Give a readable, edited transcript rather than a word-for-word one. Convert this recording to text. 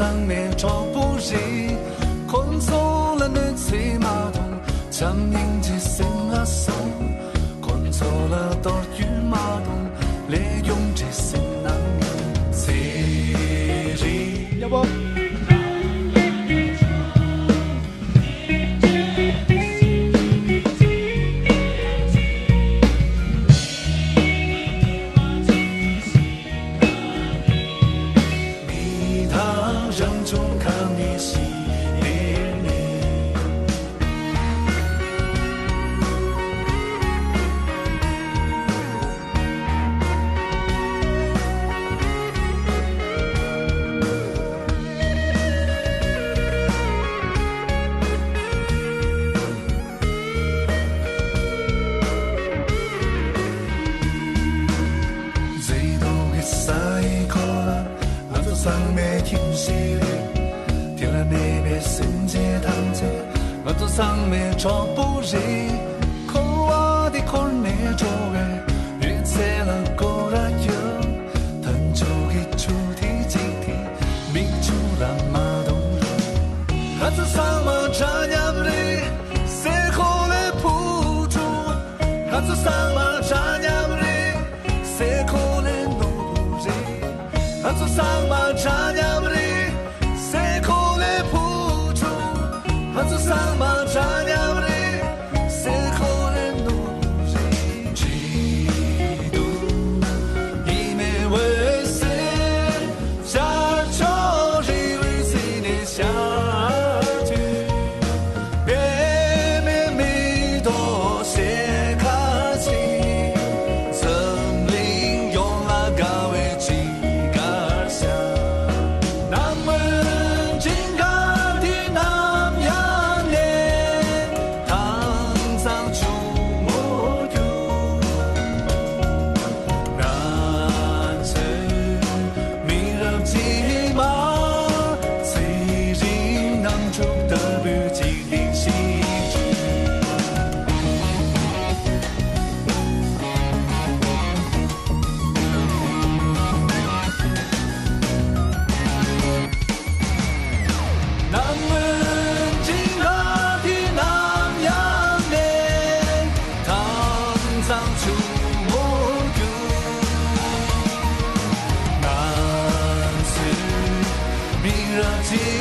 上面找不人，困错了你骑马桶，强硬起心啊手，困错了多与马桶，利用这心难免骑人，要不？上面听戏的，听了那边圣洁堂姐，我做上面找不人，可我的可那周围，越猜了过来有，腾出一出的集体，明出了马东人，还做上面这样的，谁可来铺住，还做上面这样的，谁可来弄不人。还做上马扎娘的，谁可来铺住？还做上马扎娘的，谁可来弄人？嫉妒一面为谁？下朝日为谁的下去？别面没多些客气，森林用了高为基。明日。